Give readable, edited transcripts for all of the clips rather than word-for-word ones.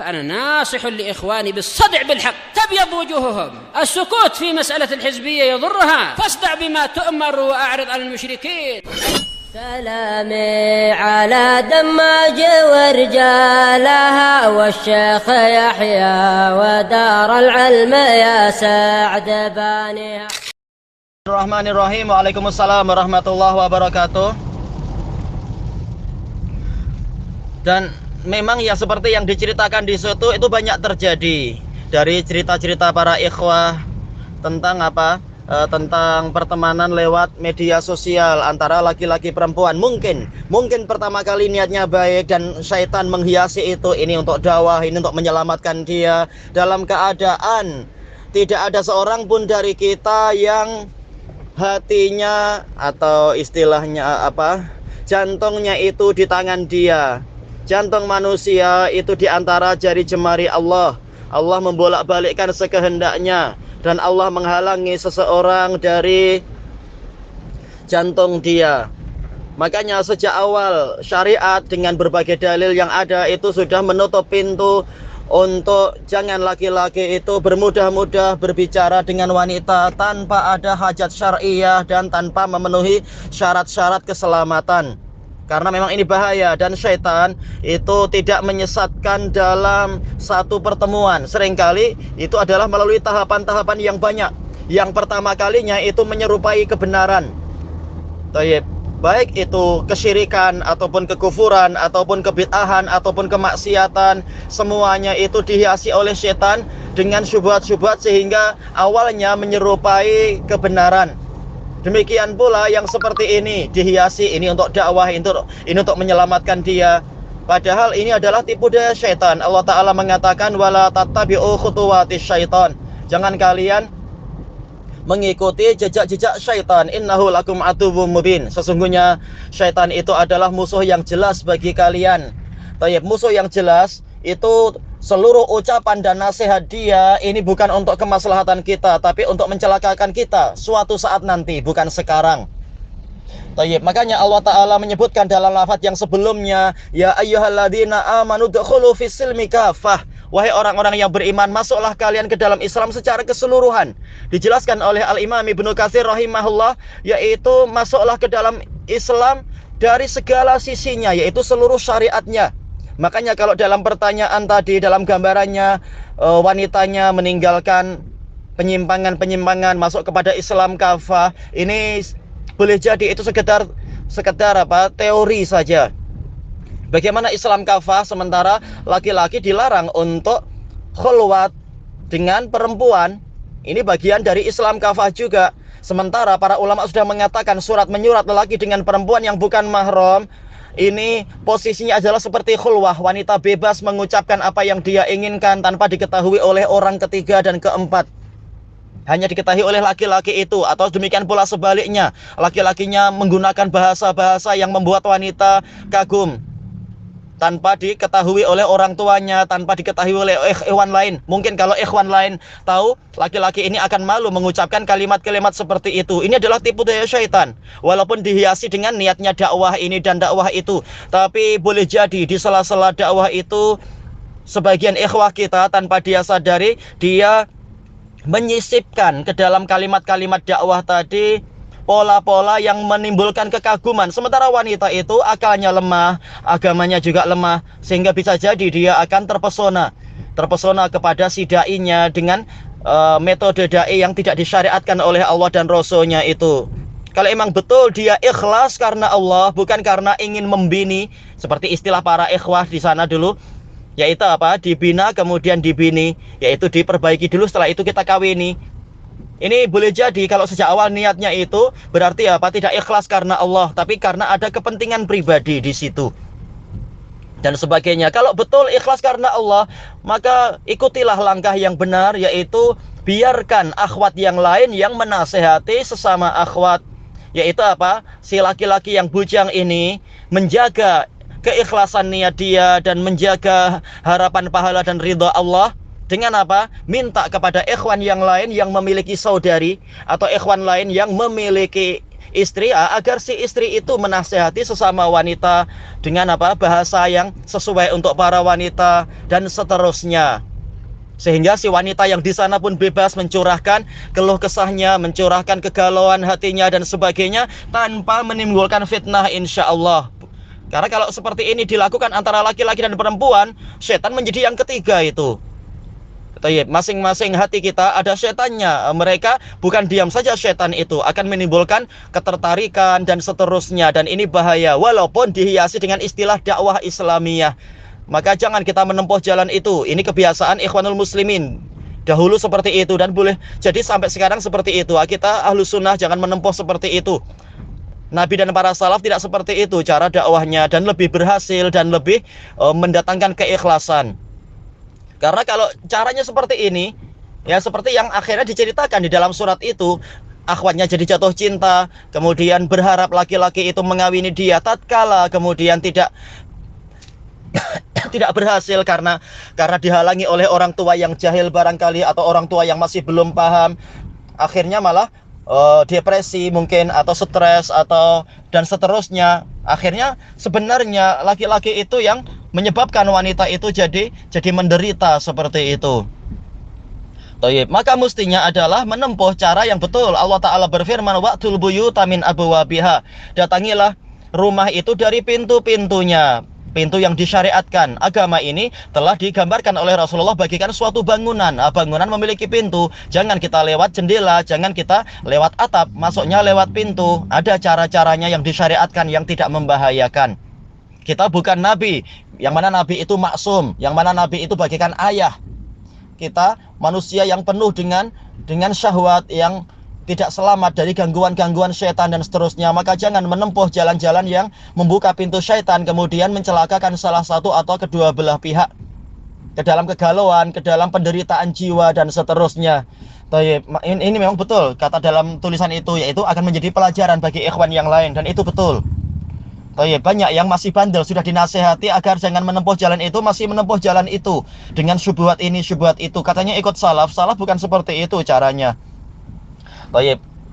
فأنا ناصح لإخواني بالصدع بالحق تبيض وجوههم. السكوت في مسألة الحزبية يضرها، فاصدع بما تؤمر وأعرض عن المشركين. سلامي على دماج ورجالها والشيخ يحيى ودار العلم يا سعد بانيها. Bismillahirrahmanirrahim. Waalaikumsalam warahmatullahi wabarakatuh. Dan memang ya seperti yang diceritakan di situ itu banyak terjadi dari cerita-cerita para ikhwah tentang apa? Tentang pertemanan lewat media sosial antara laki-laki perempuan. Mungkin pertama kali niatnya baik dan syaitan menghiasi itu, ini untuk dakwah, ini untuk menyelamatkan dia, dalam keadaan tidak ada seorang pun dari kita yang hatinya atau istilahnya apa, jantungnya itu di tangan dia. Jantung manusia itu di antara jari jemari Allah. Allah membolak-balikkan sekehendaknya, dan Allah menghalangi seseorang dari jantung dia. Makanya sejak awal syariat dengan berbagai dalil yang ada itu sudah menutup pintu untuk jangan laki-laki itu bermudah-mudah berbicara dengan wanita tanpa ada hajat syariah dan tanpa memenuhi syarat-syarat keselamatan. Karena memang ini bahaya, dan syaitan itu tidak menyesatkan dalam satu pertemuan. Seringkali itu adalah melalui tahapan-tahapan yang banyak. Yang pertama kalinya itu menyerupai kebenaran. Baik itu kesyirikan, ataupun kekufuran, ataupun kebid'ahan, ataupun kemaksiatan, semuanya itu dihiasi oleh syaitan dengan syubhat-syubhat sehingga awalnya menyerupai kebenaran. Demikian pula yang seperti ini dihiasi, ini untuk dakwah, ini untuk menyelamatkan dia. Padahal ini adalah tipu daya syaitan. Allah Ta'ala mengatakan wala tattabi'u khutuwatis syaitan. Jangan kalian mengikuti jejak-jejak syaitan. Innahu lakum aduwwum mubin. Sesungguhnya syaitan itu adalah musuh yang jelas bagi kalian. Musuh yang jelas itu seluruh ucapan dan nasihat dia ini bukan untuk kemaslahatan kita, tapi untuk mencelakakan kita suatu saat nanti, bukan sekarang. Makanya Allah Ta'ala menyebutkan dalam lafaz yang sebelumnya, ya ayyuhalladzina amanu dkhulu fis-silmi kafah. Wahai orang-orang yang beriman, masuklah kalian ke dalam Islam secara keseluruhan. Dijelaskan oleh Al-Imam Ibnu Katsir rahimahullah, yaitu masuklah ke dalam Islam dari segala sisinya, yaitu seluruh syariatnya. Makanya kalau dalam pertanyaan tadi, dalam gambarannya wanitanya meninggalkan penyimpangan-penyimpangan, masuk kepada Islam kafah, ini boleh jadi itu sekedar apa, teori saja. Bagaimana Islam kafah sementara laki-laki dilarang untuk khulwat dengan perempuan? Ini bagian dari Islam kafah juga. Sementara para ulama sudah mengatakan surat menyurat lelaki dengan perempuan yang bukan mahram, ini posisinya adalah seperti khulwah, wanita bebas mengucapkan apa yang dia inginkan tanpa diketahui oleh orang ketiga dan keempat. Hanya diketahui oleh laki-laki itu, atau demikian pula sebaliknya, laki-lakinya menggunakan bahasa-bahasa yang membuat wanita kagum tanpa diketahui oleh orang tuanya, tanpa diketahui oleh ikhwan lain. Mungkin kalau ikhwan lain tahu, laki-laki ini akan malu mengucapkan kalimat-kalimat seperti itu. Ini adalah tipu daya syaitan. Walaupun dihiasi dengan niatnya dakwah ini dan dakwah itu, tapi boleh jadi di sela-sela dakwah itu sebagian ikhwah kita tanpa dia sadari, dia menyisipkan ke dalam kalimat-kalimat dakwah tadi pola-pola yang menimbulkan kekaguman. Sementara wanita itu akalnya lemah, agamanya juga lemah, sehingga bisa jadi dia akan terpesona kepada si dai-nya dengan metode dai yang tidak disyariatkan oleh Allah dan Rasul-Nya itu. Kalau emang betul dia ikhlas karena Allah, bukan karena ingin membini, seperti istilah para ikhwah di sana dulu, yaitu apa? Dibina kemudian dibini, yaitu diperbaiki dulu, setelah itu kita kawini. Ini boleh jadi kalau sejak awal niatnya itu berarti apa? Tidak ikhlas karena Allah, tapi karena ada kepentingan pribadi di situ dan sebagainya. Kalau betul ikhlas karena Allah, maka ikutilah langkah yang benar, yaitu biarkan akhwat yang lain yang menasehati sesama akhwat, yaitu apa? Si laki-laki yang bujang ini menjaga keikhlasan niat dia dan menjaga harapan pahala dan ridha Allah. Dengan apa? Minta kepada ikhwan yang lain yang memiliki saudari atau ikhwan lain yang memiliki istri agar si istri itu menasehati sesama wanita dengan bahasa yang sesuai untuk para wanita dan seterusnya. Sehingga si wanita yang di sana pun bebas mencurahkan keluh kesahnya, mencurahkan kegalauan hatinya dan sebagainya tanpa menimbulkan fitnah, insya Allah. Karena kalau seperti ini dilakukan antara laki-laki dan perempuan, setan menjadi yang ketiga itu. Masing-masing hati kita ada setannya. Mereka bukan diam saja, setan itu akan menimbulkan ketertarikan dan seterusnya. Dan ini bahaya walaupun dihiasi dengan istilah dakwah Islamiyah. Maka jangan kita menempuh jalan itu. Ini kebiasaan Ikhwanul Muslimin dahulu seperti itu dan boleh jadi sampai sekarang seperti itu. Kita Ahlus Sunnah jangan menempuh seperti itu. Nabi dan para salaf tidak seperti itu cara dakwahnya, dan lebih berhasil dan lebih mendatangkan keikhlasan. Karena kalau caranya seperti ini, ya seperti yang akhirnya diceritakan di dalam surat itu, akhwatnya jadi jatuh cinta, kemudian berharap laki-laki itu mengawini dia, tatkala kemudian tidak berhasil karena dihalangi oleh orang tua yang jahil barangkali, atau orang tua yang masih belum paham, akhirnya malah depresi mungkin, atau stres, atau dan seterusnya. Akhirnya sebenarnya laki-laki itu yang menyebabkan wanita itu jadi menderita seperti itu. Maka mestinya adalah menempuh cara yang betul. Allah Ta'ala berfirman, wa'tul buyuta min abwabiha. Datangilah rumah itu dari pintu-pintunya, pintu yang disyariatkan. Agama ini telah digambarkan oleh Rasulullah bagikan suatu bangunan. Bangunan memiliki pintu. Jangan kita lewat jendela, jangan kita lewat atap, masuknya lewat pintu. Ada cara-caranya yang disyariatkan yang tidak membahayakan. Kita bukan nabi, yang mana nabi itu maksum, yang mana nabi itu bagikan ayah. Kita manusia yang penuh dengan syahwat, yang tidak selamat dari gangguan-gangguan syaitan dan seterusnya. Maka jangan menempuh jalan-jalan yang membuka pintu syaitan, kemudian mencelakakan salah satu atau kedua belah pihak ke dalam kegalauan, ke dalam penderitaan jiwa dan seterusnya. Ini memang betul kata dalam tulisan itu, yaitu akan menjadi pelajaran bagi ikhwan yang lain, dan itu betul. Banyak yang masih bandel, sudah dinasehati agar jangan menempuh jalan itu, masih menempuh jalan itu dengan syubhat ini, syubhat itu. Katanya ikut salaf bukan seperti itu caranya.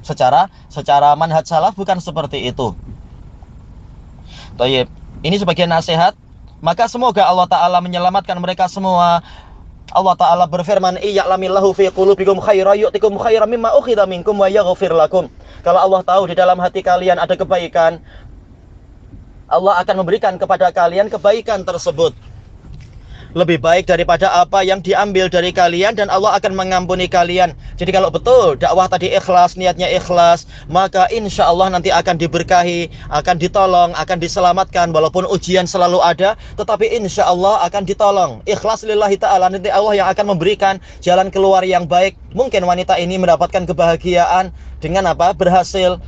Secara manhaj salaf bukan seperti itu. Ini sebagai nasihat. Maka semoga Allah Ta'ala menyelamatkan mereka semua. Allah Ta'ala berfirman, iya'lamillahu fi qulubikum khairan yu'tikum khairan mimma ukhidha minkum wa yaghfir lakum. Kalau Allah tahu di dalam hati kalian ada kebaikan, Allah akan memberikan kepada kalian kebaikan tersebut lebih baik daripada apa yang diambil dari kalian, dan Allah akan mengampuni kalian. Jadi kalau betul dakwah tadi ikhlas, niatnya ikhlas, maka insya Allah nanti akan diberkahi, akan ditolong, akan diselamatkan. Walaupun ujian selalu ada, tetapi insya Allah akan ditolong. Ikhlas lillahi ta'ala, nanti Allah yang akan memberikan jalan keluar yang baik. Mungkin wanita ini mendapatkan kebahagiaan dengan berhasil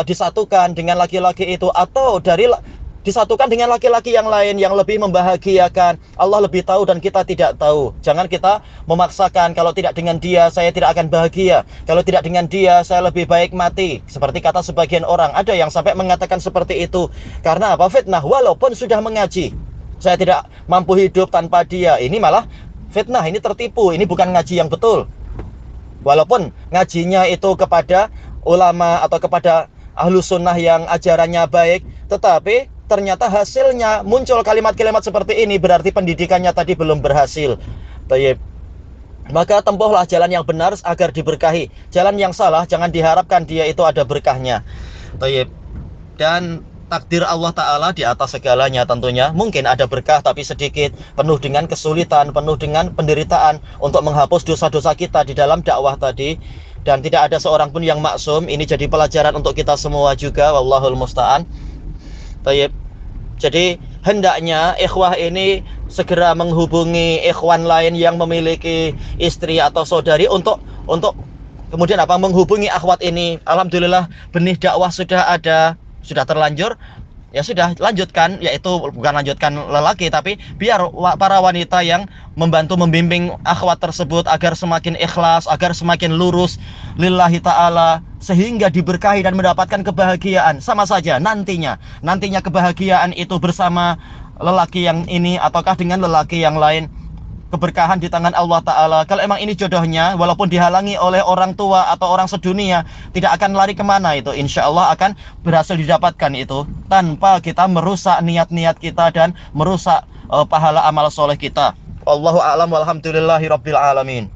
disatukan dengan laki-laki itu, atau disatukan dengan laki-laki yang lain yang lebih membahagiakan. Allah lebih tahu dan kita tidak tahu. Jangan kita memaksakan, kalau tidak dengan dia saya tidak akan bahagia, kalau tidak dengan dia saya lebih baik mati. Seperti kata sebagian orang, ada yang sampai mengatakan seperti itu. Karena fitnah, walaupun sudah mengaji, saya tidak mampu hidup tanpa dia. Ini malah fitnah, ini tertipu, ini bukan ngaji yang betul. Walaupun ngajinya itu kepada ulama atau kepada Ahlus Sunnah yang ajarannya baik, tetapi ternyata hasilnya muncul kalimat-kalimat seperti ini, berarti pendidikannya tadi belum berhasil. Maka tempuhlah jalan yang benar agar diberkahi. Jalan yang salah jangan diharapkan dia itu ada berkahnya. Dan takdir Allah Ta'ala di atas segalanya tentunya. Mungkin ada berkah tapi sedikit, penuh dengan kesulitan, penuh dengan penderitaan untuk menghapus dosa-dosa kita di dalam dakwah tadi. Dan tidak ada seorang pun yang maksum. Ini jadi pelajaran untuk kita semua juga. Wallahul musta'an. Jadi hendaknya ikhwah ini segera menghubungi ikhwan lain yang memiliki istri atau saudari untuk kemudian menghubungi akhwat ini. Alhamdulillah benih dakwah sudah ada, sudah terlanjur. Ya sudah, lanjutkan, yaitu bukan lanjutkan lelaki, tapi biar para wanita yang membantu membimbing akhwat tersebut agar semakin ikhlas, agar semakin lurus lillahi ta'ala, sehingga diberkahi dan mendapatkan kebahagiaan. Sama saja nantinya kebahagiaan itu bersama lelaki yang ini ataukah dengan lelaki yang lain. keberkahan di tangan Allah Ta'ala. Kalau emang ini jodohnya, walaupun dihalangi oleh orang tua atau orang sedunia, tidak akan lari kemana itu. Insya Allah akan berhasil didapatkan itu, tanpa kita merusak niat-niat kita dan merusak pahala amal soleh kita. Wallahu a'lam walhamdulillahi rabbil alamin.